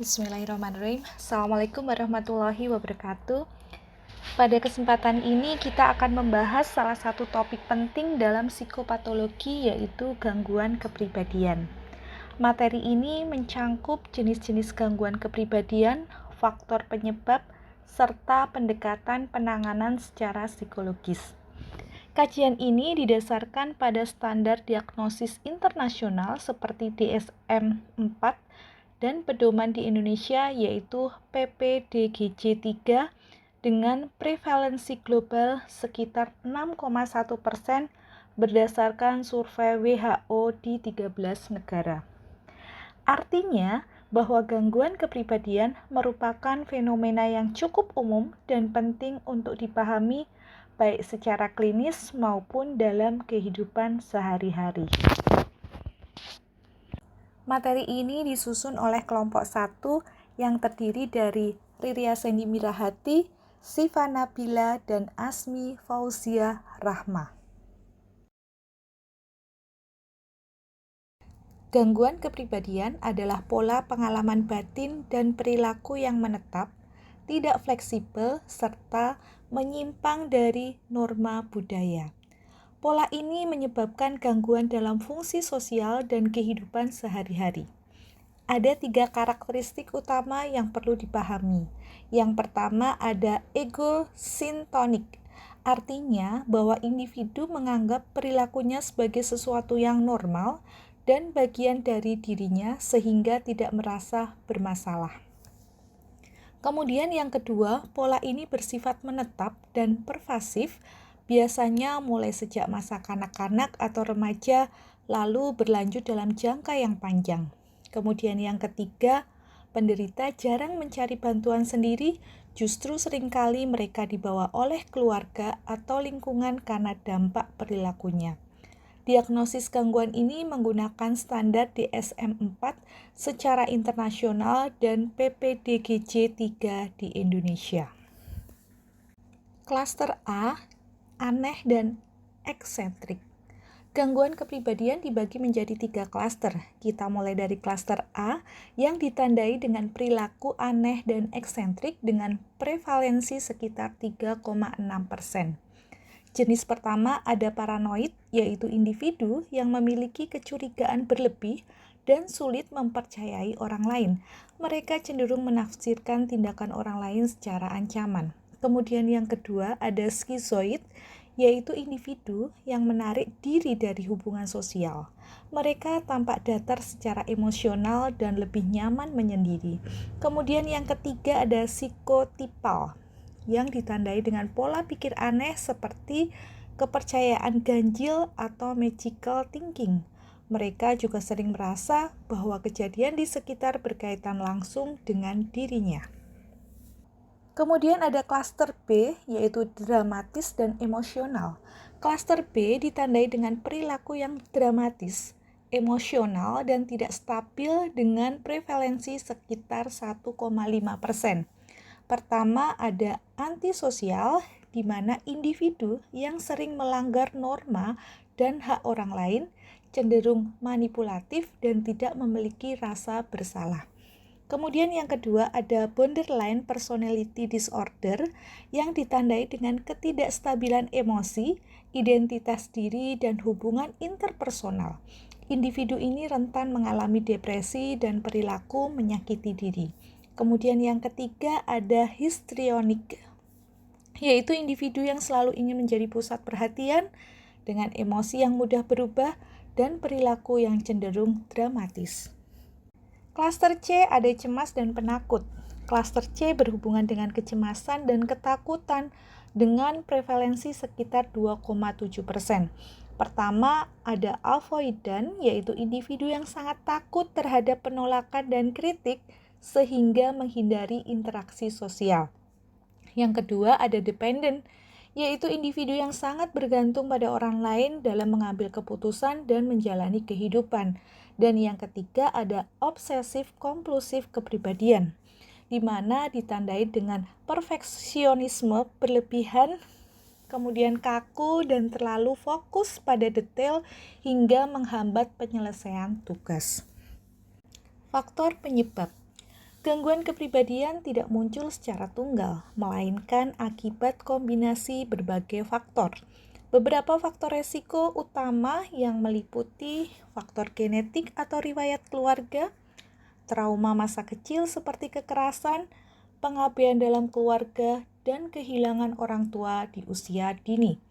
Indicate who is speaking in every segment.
Speaker 1: Bismillahirrahmanirrahim. Assalamualaikum warahmatullahi wabarakatuh. Pada kesempatan ini kita akan membahas salah satu topik penting dalam psikopatologi, yaitu gangguan kepribadian. Materi ini mencangkup jenis-jenis gangguan kepribadian, faktor penyebab, serta pendekatan penanganan secara psikologis. Kajian ini didasarkan pada standar diagnosis internasional seperti DSM-4 dan pedoman di Indonesia yaitu PPDGJ3 dengan prevalensi global sekitar 6,1% berdasarkan survei WHO di 13 negara. Artinya bahwa gangguan kepribadian merupakan fenomena yang cukup umum dan penting untuk dipahami baik secara klinis maupun dalam kehidupan sehari-hari. Materi ini disusun oleh kelompok 1 yang terdiri dari Riria Sendi Mirahati, Siva Nabila, dan Asmi Fauzia Rahma. Gangguan kepribadian adalah pola pengalaman batin dan perilaku yang menetap, tidak fleksibel, serta menyimpang dari norma budaya. Pola ini menyebabkan gangguan dalam fungsi sosial dan kehidupan sehari-hari. Ada 3 karakteristik utama yang perlu dipahami. Yang pertama ada ego-syntonik, artinya bahwa individu menganggap perilakunya sebagai sesuatu yang normal dan bagian dari dirinya sehingga tidak merasa bermasalah. Kemudian yang kedua, pola ini bersifat menetap dan pervasif, biasanya mulai sejak masa kanak-kanak atau remaja, lalu berlanjut dalam jangka yang panjang. Kemudian yang ketiga, penderita jarang mencari bantuan sendiri, justru seringkali mereka dibawa oleh keluarga atau lingkungan karena dampak perilakunya. Diagnosis gangguan ini menggunakan standar DSM-4 secara internasional dan PPDGJ3 di Indonesia. Klaster A, aneh dan eksentrik. Gangguan kepribadian dibagi menjadi 3 klaster. Kita mulai dari klaster A yang ditandai dengan perilaku aneh dan eksentrik dengan prevalensi sekitar 3,6%. Jenis pertama ada paranoid, yaitu individu yang memiliki kecurigaan berlebih dan sulit mempercayai orang lain. Mereka cenderung menafsirkan tindakan orang lain secara ancaman. Kemudian yang kedua ada skizoid, yaitu individu yang menarik diri dari hubungan sosial. Mereka tampak datar secara emosional dan lebih nyaman menyendiri. Kemudian yang ketiga ada psikotipal, yang ditandai dengan pola pikir aneh seperti kepercayaan ganjil atau magical thinking. Mereka juga sering merasa bahwa kejadian di sekitar berkaitan langsung dengan dirinya. Kemudian ada klaster B, yaitu dramatis dan emosional. Klaster B ditandai dengan perilaku yang dramatis, emosional, dan tidak stabil dengan prevalensi sekitar 1,5%. Pertama ada antisosial, di mana individu yang sering melanggar norma dan hak orang lain, cenderung manipulatif dan tidak memiliki rasa bersalah. Kemudian yang kedua ada borderline personality disorder yang ditandai dengan ketidakstabilan emosi, identitas diri, dan hubungan interpersonal. Individu ini rentan mengalami depresi dan perilaku menyakiti diri. Kemudian yang ketiga ada histrionik, yaitu individu yang selalu ingin menjadi pusat perhatian dengan emosi yang mudah berubah dan perilaku yang cenderung dramatis. Klaster C ada cemas dan penakut. Klaster C berhubungan dengan kecemasan dan ketakutan dengan prevalensi sekitar 2,7%. Pertama, ada avoidan, yaitu individu yang sangat takut terhadap penolakan dan kritik sehingga menghindari interaksi sosial. Yang kedua, ada dependent, yaitu individu yang sangat bergantung pada orang lain dalam mengambil keputusan dan menjalani kehidupan. Dan yang ketiga, ada obsesif kompulsif kepribadian, di mana ditandai dengan perfeksionisme berlebihan, kemudian kaku dan terlalu fokus pada detail hingga menghambat penyelesaian tugas. Faktor penyebab. Gangguan kepribadian tidak muncul secara tunggal, melainkan akibat kombinasi berbagai faktor. Beberapa faktor resiko utama yang meliputi faktor genetik atau riwayat keluarga, trauma masa kecil seperti kekerasan, pengabaian dalam keluarga, dan kehilangan orang tua di usia dini.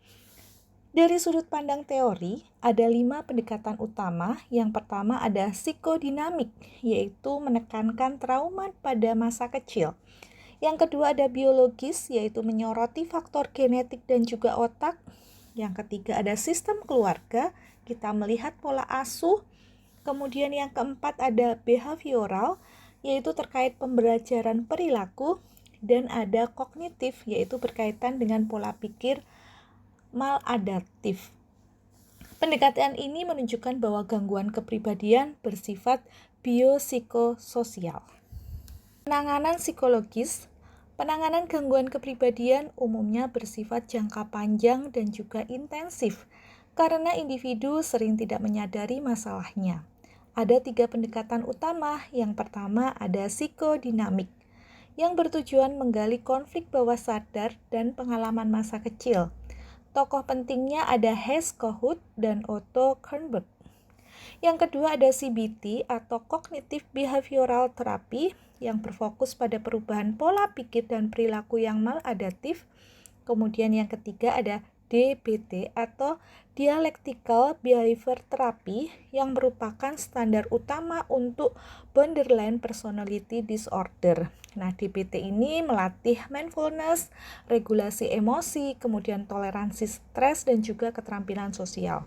Speaker 1: Dari sudut pandang teori, ada 5 pendekatan utama. Yang pertama ada psikodinamik, yaitu menekankan trauma pada masa kecil. Yang kedua ada biologis, yaitu menyoroti faktor genetik dan juga otak. Yang ketiga ada sistem keluarga, kita melihat pola asuh. Kemudian yang keempat ada behavioral, yaitu terkait pembelajaran perilaku. Dan ada kognitif, yaitu berkaitan dengan pola pikir maladaptif. Pendekatan ini menunjukkan bahwa gangguan kepribadian bersifat biopsikososial. Penanganan psikologis. Penanganan gangguan kepribadian umumnya bersifat jangka panjang dan juga intensif karena individu sering tidak menyadari masalahnya. Ada 3 pendekatan utama. Yang pertama ada psikodinamik yang bertujuan menggali konflik bawah sadar dan pengalaman masa kecil. Tokoh pentingnya ada Hess Kohut dan Otto Kernberg. Yang kedua ada CBT atau Cognitive Behavioral Therapy yang berfokus pada perubahan pola pikir dan perilaku yang maladaptif. Kemudian yang ketiga ada DBT atau Dialectical Behavior Therapy yang merupakan standar utama untuk borderline personality disorder. Nah, DBT ini melatih mindfulness, regulasi emosi, kemudian toleransi stres dan juga keterampilan sosial.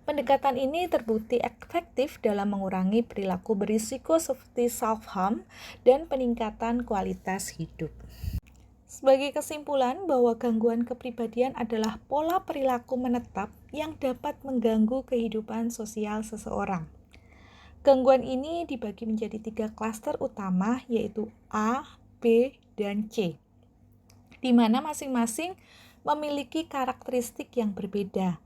Speaker 1: Pendekatan ini terbukti efektif dalam mengurangi perilaku berisiko seperti self-harm dan peningkatan kualitas hidup. Sebagai kesimpulan bahwa gangguan kepribadian adalah pola perilaku menetap yang dapat mengganggu kehidupan sosial seseorang. Gangguan ini dibagi menjadi 3 klaster utama, yaitu A, B, dan C, di mana masing-masing memiliki karakteristik yang berbeda.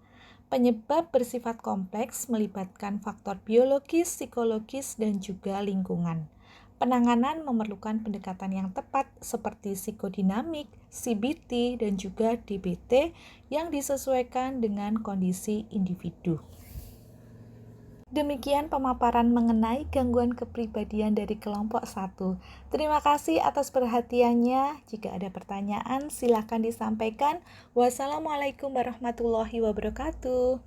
Speaker 1: Penyebab bersifat kompleks melibatkan faktor biologis, psikologis, dan juga lingkungan. Penanganan memerlukan pendekatan yang tepat seperti psikodinamik, CBT, dan juga DBT yang disesuaikan dengan kondisi individu. Demikian pemaparan mengenai gangguan kepribadian dari kelompok 1. Terima kasih atas perhatiannya. Jika ada pertanyaan, silakan disampaikan. Wassalamualaikum warahmatullahi wabarakatuh.